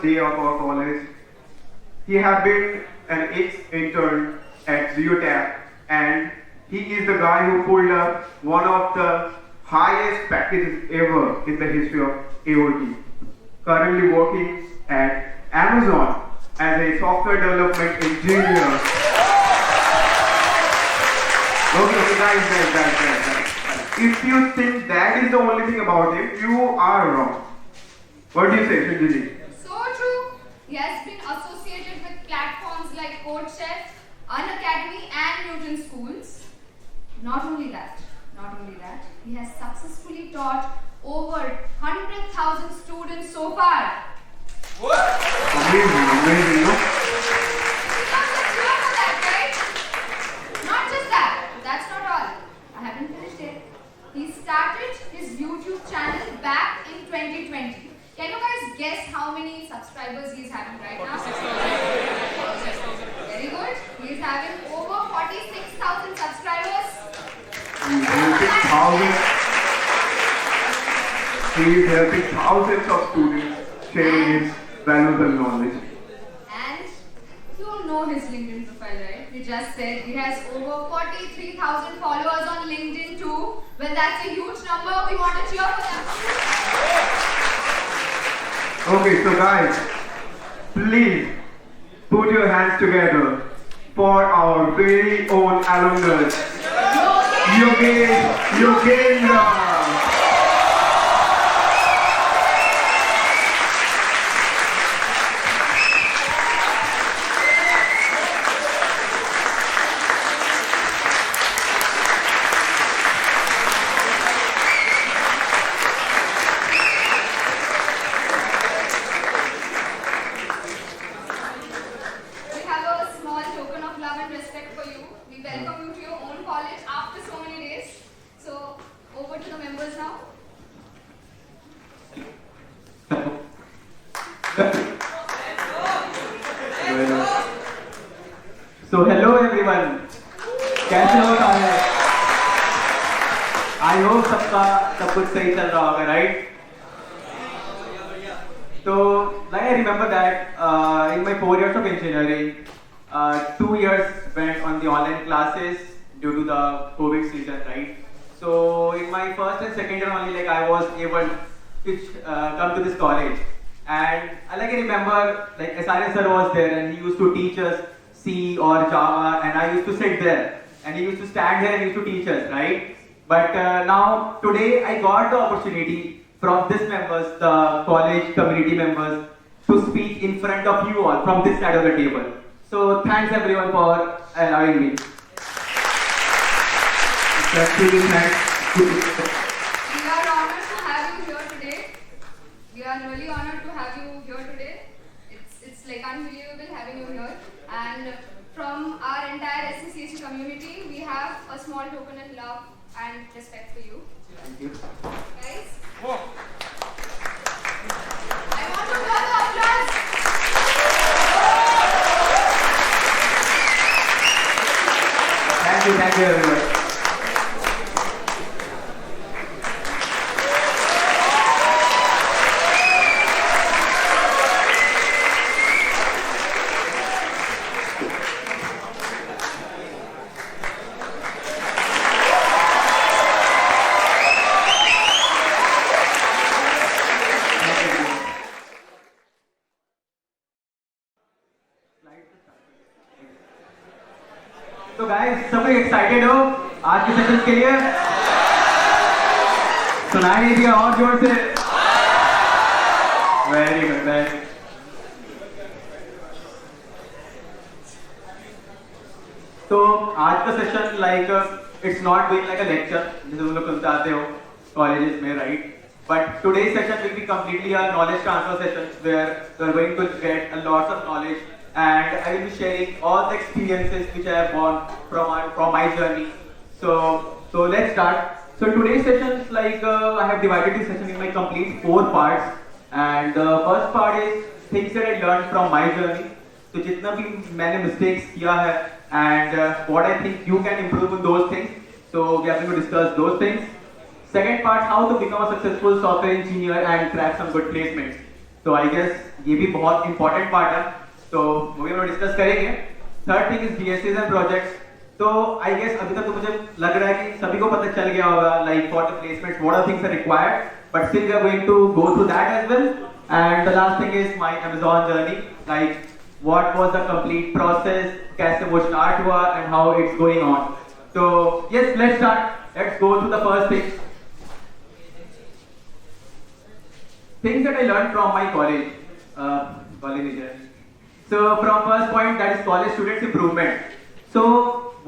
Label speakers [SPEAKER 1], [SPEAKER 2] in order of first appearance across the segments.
[SPEAKER 1] day of our college. He had been an ex-intern at Geotap, and he is the guy who pulled up one of the highest packages ever in the history of AOT. Currently working at Amazon as a software development engineer. Okay, guys. If you think that is the only thing about him, you are wrong. What do you say, Shinjini?
[SPEAKER 2] So true. He has been associated with platforms like CodeChef, Unacademy and Newton Schools. Not only that, he has successfully taught over 100,000 students so far.
[SPEAKER 1] What? Amazing.
[SPEAKER 2] You can't just hear for that, right? Not just that. That's not all. I haven't finished it. He started his YouTube channel back in 2020. Can you guys guess how many subscribers he is having right now?
[SPEAKER 3] 46,000.
[SPEAKER 2] Very good. He is having over 46,000 subscribers.
[SPEAKER 1] He is helping thousands of students sharing his valuable knowledge.
[SPEAKER 2] And you know his LinkedIn profile, right? We just said he has over 43,000 followers on LinkedIn too. Well, that's a huge number. We want to cheer for them.
[SPEAKER 1] Okay, so guys, please put your hands together for our very own alumnus, Yogendra.
[SPEAKER 2] We have a small token of love and respect for you. We welcome you to your own college after so many days. So, over to the members now.
[SPEAKER 4] So hello everyone, कैसे हो सारे? I hope सबका सब कुछ सही चल रहा होगा, right? So like I remember that in my 4 years of engineering, 2 years went on the online classes due to the COVID season, right? So in my first and second year only, like I was able to come to this college, and I remember like SRS sir was there and he used to teach us C or Java, and I used to sit there and he used to stand here and he used to teach us, right? But now today I got the opportunity from these members, the college community members, to speak in front of you all from this side of the table. So thanks everyone for allowing me.
[SPEAKER 1] Actually, thanks.
[SPEAKER 2] We are honored to have you here today. We are really honored to have you here today. It's like unbelievable having you here. And from our entire SCCSU community, we have a small token of love and respect for you.
[SPEAKER 4] Thank you.
[SPEAKER 2] Guys, I want to hear the applause.
[SPEAKER 4] Thank you everyone. तो guys सब लोग excited हो आज के session के लिए? सुनाई नहीं दिया और जोर से? Very good, very good. तो आज का session it's not going like a lecture जैसे तुम लोग सुनते आते हो कॉलेजेस में, right? But today's session will be completely a knowledge transfer session where we are going to get a lot of knowledge, and I will be sharing all the experiences which I have won from my journey. So let's start. So today's session is I have divided this session in my complete 4 parts, and the first part is things that I learned from my journey. So जितना भी मैंने mistakes किया है and what I think you can improve on those things. So we are going to discuss those things. Second part, how to become a successful software engineer and crack some good placements. तो I guess ये भी बहुत important part है, तो वो भी हम लोग डिस्कस करेंगे। Third thing is BScs and projects. तो आई गेस अभी तक तो मुझे लग रहा है कि सभी को पता चल गया होगा like for the placements what are things are required, but still we are going to go through that as well. And the last thing is my Amazon journey, like what was the complete process, कैसे वो start हुआ and how it's going on. तो yes, let's start, let's go to the first thing, things that I learned from my college journey. So from first point, that is college students improvement. So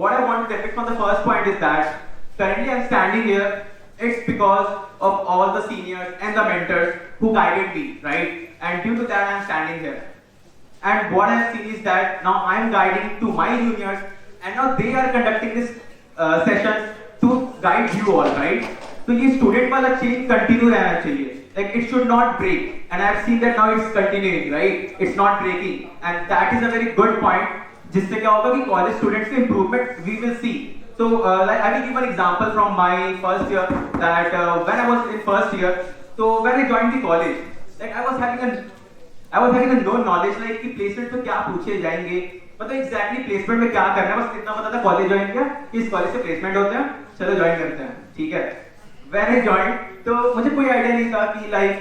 [SPEAKER 4] what I want to depict from the first point is that currently I'm standing here, it's because of all the seniors and the mentors who guided me, right? And due to that I'm standing here. And what I have seen is that now I'm guiding to my juniors, and now they are conducting this sessions to guide you all, right? तो ये student वाला change continue रहना चाहिए, like it should not break, and I have seen that now it's continuing, right? It's not breaking, and that is a very good point, जिससे क्या होगा कि college students के improvement we will see. So like I will give an example from my first year that when I was in first year, so when I joined the college, like I was having a no knowledge like कि placement में क्या पूछे जाएंगे, मतलब exactly placement में क्या करना है, बस इतना पता था कॉलेज ज्वाइन किया कि इस कॉलेज से placement होते हैं, चलो ज्वाइन करते हैं, ठीक है। When I joined, तो मुझे कोई आइडिया नहीं था कि लाइक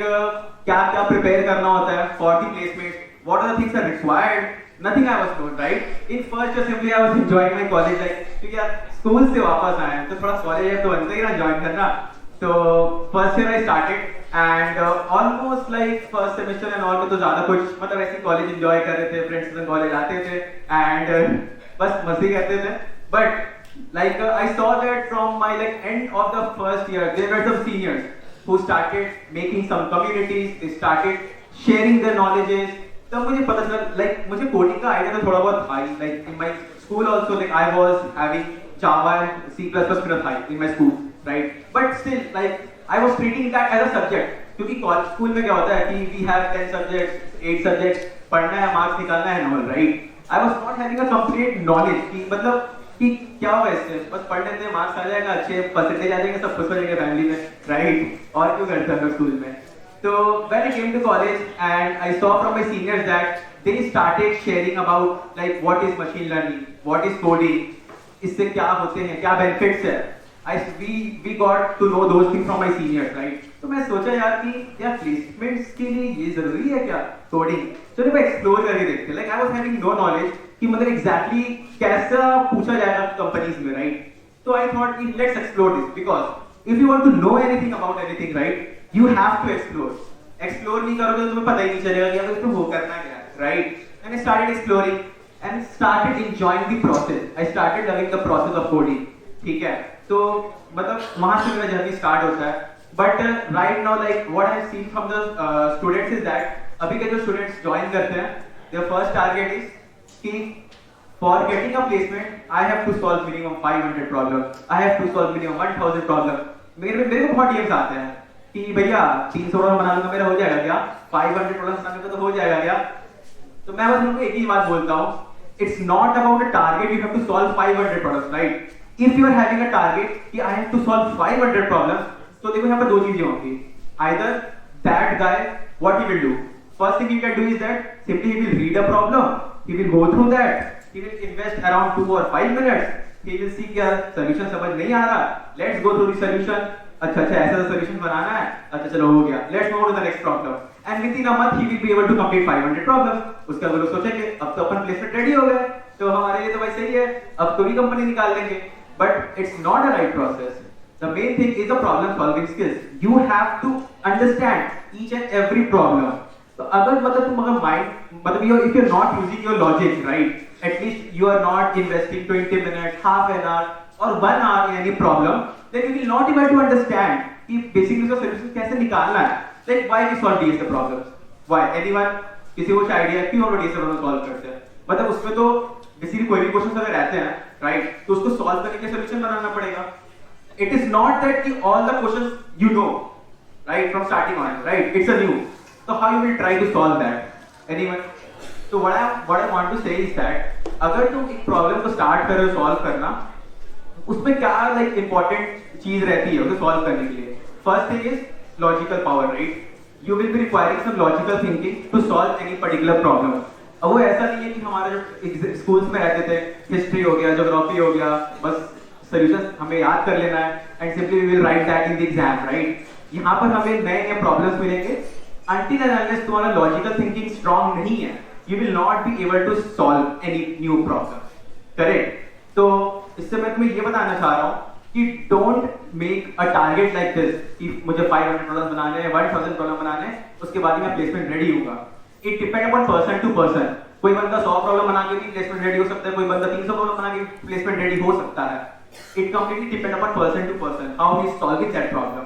[SPEAKER 4] क्या क्या प्रिपेयर करना होता है for the placement, what are the things are required, nothing I was known, right? In first year simply I was enjoying my college life, क्योंकि यार स्कूल से वापस आए हैं तो थोड़ा कॉलेज है तो बनता ही ना ज्वाइन करना। तो first year I started and almost like first semester and all में तो ज्यादा कुछ मतलब ऐसे कॉलेज एंजॉय कर रहे थे, फ्रेंड्स के साथ कॉलेज आते थे एंड बस मस्ती करते थे। But like I saw that from my like end of the first year there were some seniors who started making some communities, they started sharing their knowledges। तब मुझे पता चला like मुझे कोडिंग का आइडिया तो थोड़ा बहुत था, like in my school also like I was having Java and C++ kind of high in my school, right? But still like I was treating that as a subject, क्योंकि college school में क्या होता है कि we have 10 subjects 8 subjects, पढ़ना है, marks निकालना है and all, right? I was not having a complete knowledge कि मतलब कि क्या होगा इससे, बस पढ़ लेते हैं, मार्क्स आ जाएगा, अच्छे परसेंटेज आ जाएंगे, सब खुश हो जाएंगे फैमिली में, राइट? और क्यों करते हैं हम स्कूल में। तो when I came to college and I saw from my seniors that they started sharing about like what is machine learning, what is coding, इससे क्या होते हैं, क्या benefits है। we got to know those things from my seniors, right? तो मैं सोचा यार कि यार प्लेसमेंट्स के लिए ये जरूरी है क्या कोडिंग, चलो मैं एक्सप्लोर करके देखते हैं। Like I was having no knowledge कि मतलब एग्जैक्टली कैसा पूछा जाएगा कंपनीज में, राइट? तो आई थॉट कि let's explore this, because if you want to know anything about anything, right, you have to explore. Explore नहीं करोगे तो तुम्हें पता ही नहीं चलेगा कि इसमें वो करना क्या है, right? And I started exploring and started enjoying the process, I started loving the process of coding, ठीक है? तो मतलब वहां से मेरा जर्नी स्टार्ट होता है। But right now like what I have seen from the students is that अभी के जो स्टूडेंट्स ज्वाइन करते हैं, देयर फर्स्ट टारगेट इज कि for getting a placement I have to solve minimum 500 problems, I have to solve minimum 1000 problems। मेरे को बहुत DMs आते हैं कि भैया 300 प्रॉब्लम बना लूंगा, मेरा हो जाएगा क्या? 500 प्रॉब्लम्स बनाने का तो हो जाएगा क्या? तो मैं बस उनको एक ही बात बोलता हूँ, it's not about a target you have to solve 500 problems, right? If you are having a target कि I have to solve 500 problems, तो देखो यहाँ पर दो चीजें होंगी, either that guy what he will do, first thing he can do is that simply he will read a problem, he will go through that, he will invest around 2 or 5 minutes, he will see क्या solution समझ नहीं आ रहा, let's go through the solution, अच्छा ऐसा solution बनाना है, अच्छा चलो हो गया, let's move to the next problem, and within a month he will be able to complete 500 problems। उसके बाद वो लोग सोचेंगे अब तो अपन प्लेसमेंट रेडी हो गए, तो हमारे लिए तो वैसे ही है, अब तो भी कंपनी निकाल लेंगे। But it's not a right process. The main thing is the problem solving skills. You have to understand each and every problem. तो अगर मतलब तुम अगर mind मतलब if you're not using your logic, right, at least you are not investing 20 minutes, half an hour or 1 hour in any problem, then you will not able to understand कि basically उसका solution कैसे निकालना है। Like why we solve DSA problems? Why? Anyone? किसी को कुछ idea क्यों हम DSA problem solve करते हैं? मतलब उसमें तो बेसिकली कोई भी क्वेश्चन अगर रहते हैं, राइट, तो उसको सॉल्व करने के सॉल्यूशन बनाना पड़ेगा। It is not that कि all the questions you know, right, from starting on, right? It's a new. So how you will try to solve that? Anyone? So what I want to say is that अगर तुम एक problem को start कर रहे हो solve करना, उसमें क्या लाइक इंपॉर्टेंट चीज रहती है उसे सॉल्व करने के लिए? First thing is logical power, right? you will be requiring some logical thinking to solve any particular problem. अब वो ऐसा नहीं है कि हमारे जो स्कूल्स में रहते थे, हिस्ट्री हो गया, ज्योग्राफी हो गया, बस सोल्यूशन हमें याद कर लेना है and simply we will write that in the exam, right? यहाँ पर हमें नए नए प्रॉब्लम्स मिलेंगे. Until and unless तुम्हारा logical thinking strong नहीं है, you will not be able to solve any new problem. Correct? तो इससे मैं तुम्हें ये बताना चाह रहा हूँ कि don't make a target like this कि मुझे $500 बनाने हैं, $1,000 बनाने हैं, उसके बाद ही मैं प्लेसमेंट रेडी होगा. It depends upon person to person. कोई बंदा 100 प्रॉब्लम बना के भी प्लेसमेंट रेडी हो सकता है, कोई बंदा 300 प्रॉब्लम बना के प्लेसमेंट रेडी हो सकता है. It completely depends upon person to person how he is solving that problem.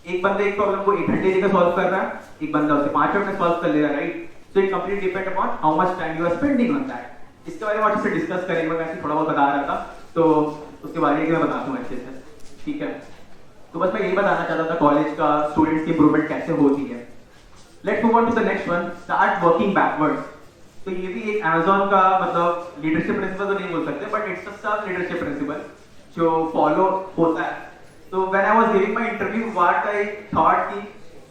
[SPEAKER 4] एक बंदा एक प्रॉब्लम को 1 घंटे लेकर सॉल्व कर रहा है, एक बंदा उसे 5 मिनट में सॉल्व कर ले रहा है, right? So it completely depend upon how much time you are spending on that. इसके बारे में अच्छे से डिस्कस करेंगे, मैं ऐसे थोड़ा बहुत बता रहा था, तो उसके बारे में मैं बताता हूँ अच्छे से, ठीक है? तो बस मैं यही बताना चाहता था कॉलेज का स्टूडेंट्स की इंप्रूवमेंट कैसे होती है. Let's move on to the next one, start working backwards. तो ये भी एक Amazon का मतलब लीडरशिप प्रिंसिपल तो नहीं बोल सकते, बट इट्स अ सब लीडरशिप प्रिंसिपल जो फॉलो होता है. तो when I was giving my interview, what I thought कि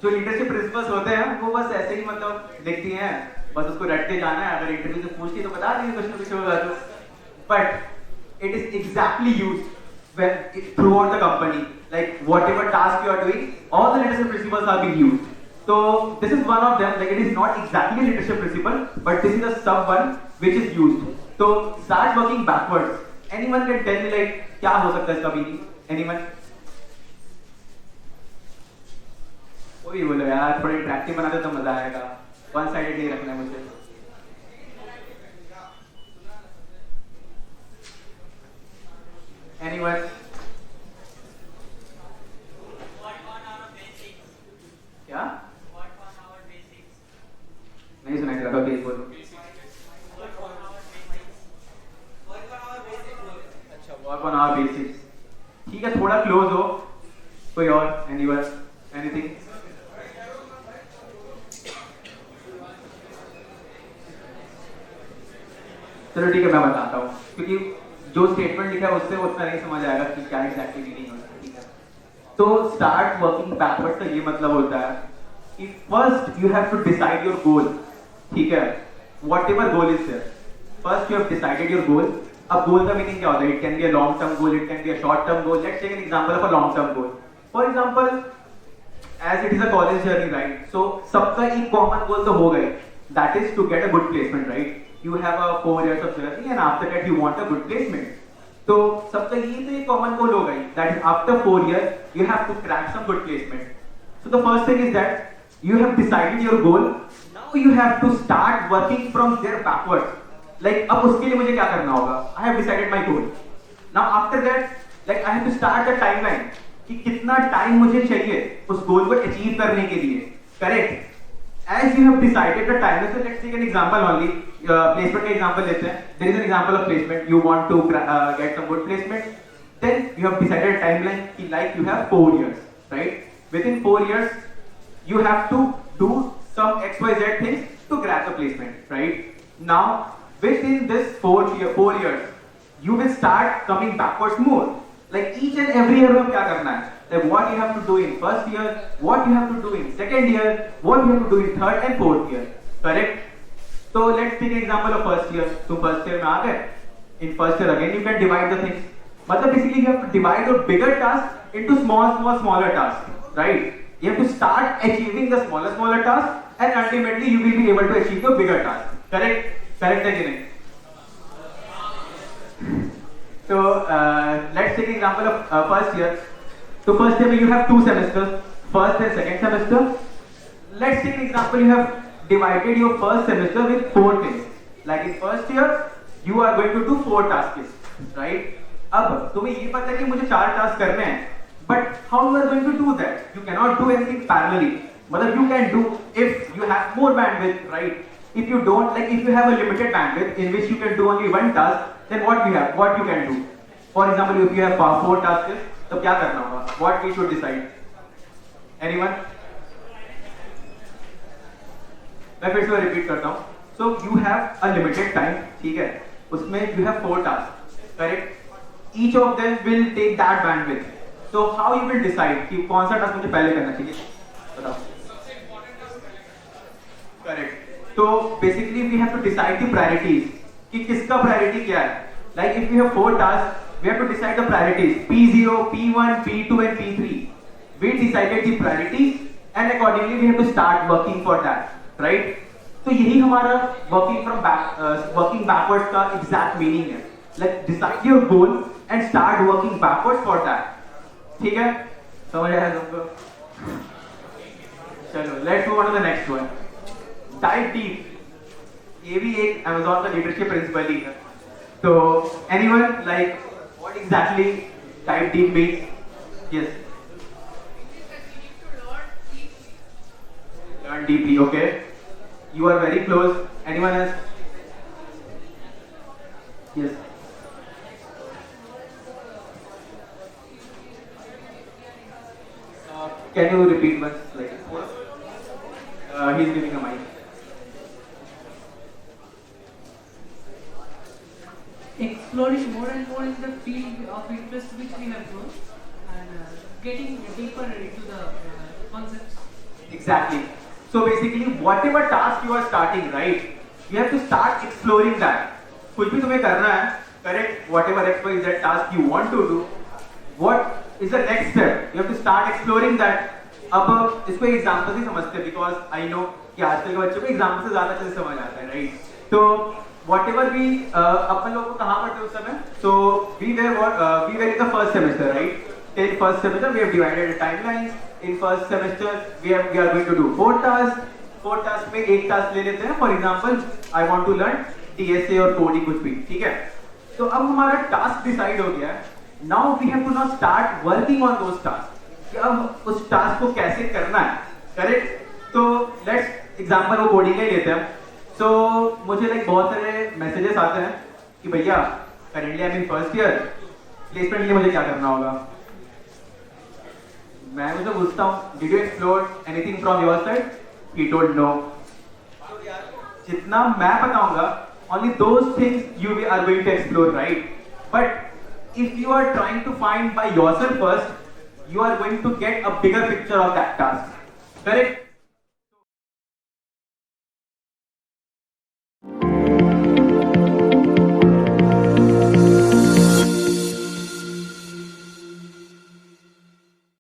[SPEAKER 4] जो लीडरशिप प्रिंसिपल्स होते हैं वो बस ऐसे ही मतलब लिख दिए हैं, बस उसको रट के जाना है, अगर इंटरव्यू से पूछती तो बता देंगे कुछ ना कुछ होगा. तो but it is exactly used when throughout the company, like whatever task you are doing, all the leadership principles are being used. So this is one of them, like it is not exactly leadership principle, but this is a sub one which is used. So start working backwards. Anyone can tell me like क्या हो सकता है इसका meaning? Anyone? कोई बोलो यार, थोड़ा interactive बनाते तो मजा आएगा. वन साइडेड नहीं रखना है मुझे. Anyone? क्या? नहीं सुनाई दे रहा था, प्लीज बोलो. अच्छा, वर्क ऑन आवर बेसिक्स. ठीक है, थोड़ा क्लोज हो. कोई और? एनीवन? एनीथिंग? चलो ठीक है, मैं बताता हूँ, क्योंकि जो स्टेटमेंट लिखा है उससे उतना नहीं समझ आएगा कि क्या एग्जैक्टली मीनिंग होता है. ठीक है, तो स्टार्ट वर्किंग बैकवर्ड का ये मतलब होता है कि first you have to decide your goal. ठीक है, whatever goal is there, first you have decided your goal. अब गोल का मीनिंग क्या होता है? It can be a long term goal, it can be a short term goal. Let's take an example of a long term goal. For example, as it is a college journey, right? So सबका एक common goal तो हो गई, that is to get a good placement, right? You have a 4 years of journey and after that you want a good placement. तो सबका ये तो एक common goal हो गई, that is after 4 years you have to crack some good placement. So the first thing is that you have decided your goal. Now you have to start working from there backwards. Like अब उसके लिए मुझे क्या करना होगा? I have decided my goal. Now after that, like I have to start the timeline कि कितना time मुझे चाहिए उस गोल को अचीव करने के लिए. Correct? As you have decided the timeline, so let's take an example only. Placement का example लेते हैं. There is an example of placement. You want to get some good placement. Then you have decided a timeline कि like you have 4 years, right? Within 4 years, you have to do some XYZ things to grab the placement, right? Now, within this 4 years, you will start coming backwards more. Like each and every year, में क्या करना है? Like what you have to do in first year, what you have to do in second year, what you have to do in third and fourth year, correct? So let's take an example of first year. तुम first year में आ गए. In first year again, you can divide the things. मतलब basically you have to divide your bigger task into smaller tasks, right? You have to start achieving the smaller tasks. And ultimately you will be able to achieve the bigger task. Correct? Correct है कि नहीं? So let's take an example of first year. So first year you have 2 semesters, first and second semester. Let's take an example. You have divided your first semester with 4 things. Like in first year, you are going to do 4 tasks, right? अब तुम्हें ये पता है कि मुझे 4 task करने हैं, but how you are going to do that? You cannot do anything parallelly. But you can do if you have more bandwidth, right? If you don't, like if you have a limited bandwidth in which you can do only 1 task, then what you can do? For example, if you have 4 tasks, तो क्या करना होगा? What we should decide? Anyone? मैं फिर से repeat करता हूँ. So you have a limited time, ठीक है? उसमें you have 4 tasks, correct? Each of them will take that bandwidth. So how you will decide कि कौन सा टास्क मुझे पहले करना चाहिए? बताओ. Correct. So basically we have to decide the priorities. कि किसका priority क्या है? Like if we have 4 tasks, we have to decide the priorities. P0, P1, P2 and P3. We decided the priorities and accordingly we have to start working for that, right? तो यही हमारा working backwards का exact meaning है. Like decide your goal and start working backwards for that. ठीक है? समझ आया तुमको? चलो, let's move on to the next one. Dive deep. ये भी एक Amazon का leadership principle ही है. So, anyone like what exactly dive deep means? Yes. Learn deeply. Okay. You are very close. Anyone else? Yes. Can you repeat once? Like, he's giving a mic.
[SPEAKER 3] Exploring more and more in the field of interest which we have grown and getting deeper into the concepts.
[SPEAKER 4] Exactly. So basically, whatever task you are starting, right? You have to start exploring that. कुछ भी तुम्हें करना है, correct? Whatever XYZ task you want to do, what is the next step? You have to start exploring that. अब इसको example से समझते हैं because I know कि आजकल के बच्चों को एग्जाम्पल से ज़्यादा अच्छे से समझ आता है, right? तो whatever we अपन लोगों को कहाँ पढ़ते उस समय? So we were in the first semester, right? Till first semester we have divided the timelines. In first semester we are going to do 4 tasks. 4 tasks में एक task ले लेते हैं. For example, I want to learn TSA और coding कुछ भी, ठीक है? तो अब हमारा task decide हो गया है. Now we have to now start working on those tasks. कि अब उस task को कैसे करना है, correct? तो let's example वो coding ले लेते हैं. So मुझे like बहुत सारे messages आते हैं कि भैया currently I'm in first year, placement के लिए मुझे क्या करना होगा? मैं मुझे पूछता हूँ, did you explore anything from your side? He told no. जितना मैं बताऊंगा, only those things you are going to explore, right? But if you are trying to find by yourself first, you are going to get a bigger picture of that task. Correct?